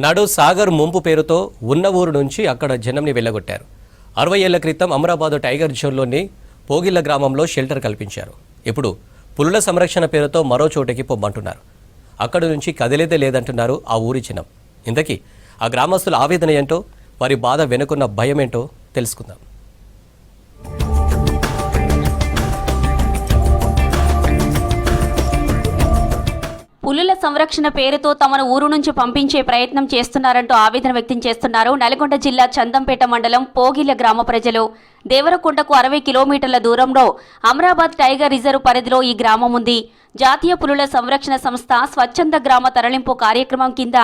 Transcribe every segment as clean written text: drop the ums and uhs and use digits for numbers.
నాడు సాగర్ ముంపు పేరుతో ఉన్న ఊరు నుంచి అక్కడ జనంని వెళ్ళగొట్టారు. 60 ఏళ్ల క్రితం అమరాబాద్ టైగర్ జోన్లోని పోగిళ్ల గ్రామంలో షెల్టర్ కల్పించారు. ఇప్పుడు పులుల సంరక్షణ పేరుతో మరో చోటికి పొమ్మంటున్నారు. అక్కడి నుంచి కదిలేదే లేదంటున్నారు ఆ ఊరి జనం. ఇంతకీ ఆ గ్రామస్తుల ఆవేదన ఏంటో, వారి బాధ వెనుకున్న భయం ఏంటో తెలుసుకుందాం. పులుల సంరక్షణ పేరుతో తమను ఊరు నుంచి పంపించే ప్రయత్నం చేస్తున్నారంటూ ఆవేదన వ్యక్తం చేస్తున్నారు నల్గొండ జిల్లా చందంపేట మండలం పోగిళ్ల గ్రామ ప్రజలు. దేవరకొండకు 60 కిలోమీటర్ల దూరంలో అమరాబాద్ టైగర్ రిజర్వ్ పరిధిలో ఈ గ్రామం ఉంది. జాతీయ పులుల సంరక్షణ సంస్థ స్వచ్ఛంద గ్రామ తరలింపు కార్యక్రమం కింద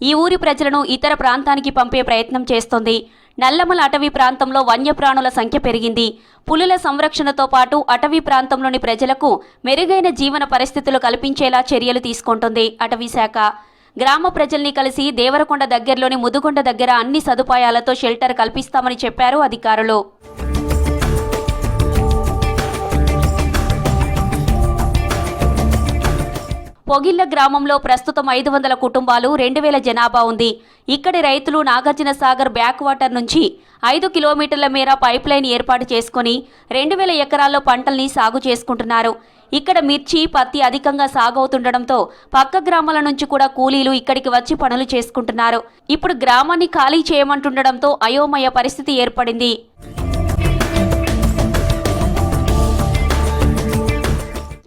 ఈ ఊరి ప్రజలను ఇతర ప్రాంతానికి పంపే ప్రయత్నం చేస్తోంది. నల్లమల అటవీ ప్రాంతంలో వన్యప్రాణుల సంఖ్య పెరిగింది. పులుల సంరక్షణతో పాటు అటవీ ప్రాంతంలోని ప్రజలకు మెరుగైన జీవన పరిస్థితులు కల్పించేలా చర్యలు తీసుకుంటుంది అటవీ శాఖ. గ్రామ ప్రజల్ని కలిసి దేవరకొండ దగ్గరలోని ముదుగొండ దగ్గర అన్ని సదుపాయాలతో షెల్టర్ కల్పిస్తామని చెప్పారు అధికారులు. పొగిళ్ల గ్రామంలో ప్రస్తుతం 500 కుటుంబాలు, 2000 జనాభా ఉంది. ఇక్కడి రైతులు నాగార్జున సాగర్ బ్యాక్ వాటర్ నుంచి 5 కిలోమీటర్ల మేర పైప్ లైన్ ఏర్పాటు చేసుకుని 2000 ఎకరాల్లో పంటల్ని సాగు చేసుకుంటున్నారు. ఇక్కడ మిర్చి, పత్తి అధికంగా సాగవుతుండటంతో పక్క గ్రామాల నుంచి కూడా కూలీలు ఇక్కడికి వచ్చి పనులు చేసుకుంటున్నారు. ఇప్పుడు గ్రామాన్ని ఖాళీ చేయమంటుండటంతో అయోమయ పరిస్థితి ఏర్పడింది.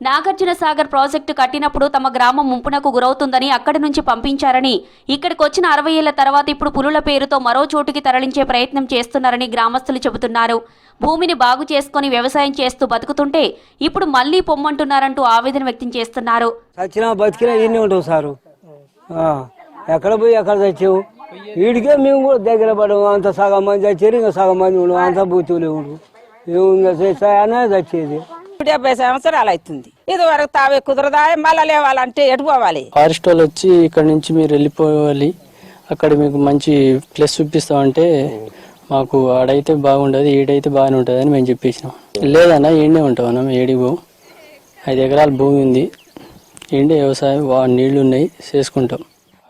నాగార్జున సాగర్ ప్రాజెక్టు కట్టినప్పుడు తమ గ్రామం ముంపునకు గురవుతుందని అక్కడి నుంచి పంపించారని, ఇక్కడికి వచ్చిన 60 ఏళ్ల తర్వాత ఇప్పుడు పులుల పేరుతో మరో చోటుకి తరలించే ప్రయత్నం చేస్తున్నారని గ్రామస్తులు చెబుతున్నారు. భూమిని బాగు చేసుకుని వ్యవసాయం చేస్తూ బతుకుతుంటే ఇప్పుడు మళ్లీ పొమ్మంటున్నారంటూ ఆవేదన వ్యక్తం చేస్తున్నారు. ఎక్కడ పోయి ఎక్కడ తెచ్చావు, వీడికే మేము కూడా దగ్గర పడము. అంత సగం మంది వచ్చారు, ఇంకా సగం మంది ఉండవు. అంత బూతులు ఏముంది తెచ్చేది. 70 సంవత్సరాలు అవుతుంది. ఇది వరకు తావే కుదరదా, మళ్ళీ లేవాలంటే ఎటు పోవాలి? ఫారెస్ట్ వాళ్ళు వచ్చి ఇక్కడ నుంచి మీరు వెళ్ళిపోవాలి, అక్కడ మీకు మంచి ప్లేస్ చూపిస్తామంటే మాకు ఆడైతే బాగుండదు, ఈడైతే బాగానే ఉంటుంది అని మేము చెప్పేసినాం. లేదన్నా ఈడే ఉంటాం అన్న, ఏడికి పోం. 5 ఎకరాల భూమి ఉంది, ఈడే వ్యవసాయం నీళ్లు ఉన్నాయి, చేసుకుంటాం.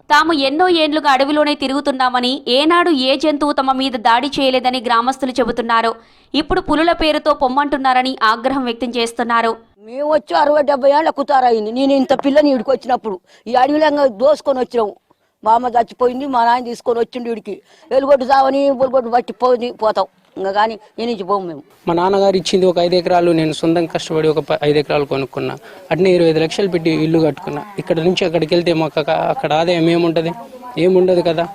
తాము ఎన్నో ఏండ్లుగా అడవిలోనే తిరుగుతున్నామని, ఏనాడు ఏ జంతువు తమ మీద దాడి చేయలేదని గ్రామస్తులు చెబుతున్నారు. ఇప్పుడు పులుల పేరుతో పొమ్మంటున్నారని ఆగ్రహం వ్యక్తం చేస్తున్నారు. మేము వచ్చి 60-70 ఏళ్ళ కుతారైంది. నేను ఇంత పిల్లని ఇడికి వచ్చినప్పుడు ఈ అడవిలో దోసుకొని వచ్చినాము. మా అమ్మ చచ్చిపోయింది, మా నాయన తీసుకొని వచ్చిండు ఇడికి. ఎలుగొట్టు చావని బొలుగొట్టు బట్టి పోతాం. ఇంకా కానీ ఈ నుంచి పోము మేము. మా నాన్నగారు ఇచ్చింది ఒక 5 ఎకరాలు, నేను సొంతంగా కష్టపడి ఒక 5 ఎకరాలు కొనుక్కున్నా. అట్నే 25 లక్షలు పెట్టి ఇల్లు కట్టుకున్నా. ఇక్కడ నుంచి అక్కడికి వెళ్తే మాకు అక్కడ ఆదాయం ఏముండదు కదా.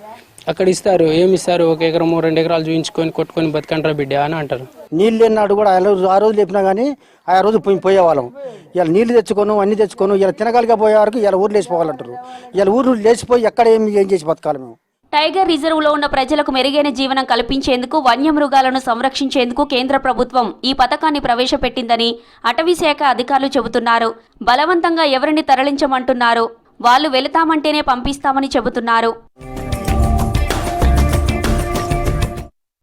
అక్కడ ఇస్తారు, ఏమిస్తారు, 1 ఎకరం 2 ఎకరాలు చూపించుకొని కొట్టుకొని బతకండ్రా బిడ్డ అని అంటారు. నీళ్ళు లేనాడు కూడా ఆ రోజు లేపినా కానీ ఆ రోజు పోయేవాళ్ళం. ఇలా నీళ్లు తెచ్చుకోను, అన్ని తెచ్చుకోను, ఇలా తినగలిగా పోయే వరకు ఇలా ఊరు లేచిపోవాలంటారు. ఇలా ఊరు లేచిపోయి ఎక్కడ ఏం చేసి బతకాలి మేము? టైగర్ రిజర్వ్ లో ఉన్న ప్రజలకు మెరుగైన జీవనం కల్పించేందుకు, వన్యమృగాలను సంరక్షించేందుకు కేంద్ర ప్రభుత్వం ఈ పథకాన్ని ప్రవేశపెట్టిందని అటవీ శాఖ అధికారులు చెబుతున్నారు. బలవంతంగా ఎవరిని తరలించమంటున్నారు, వాళ్ళు వెళతామంటేనే పంపిస్తామని చెబుతున్నారు.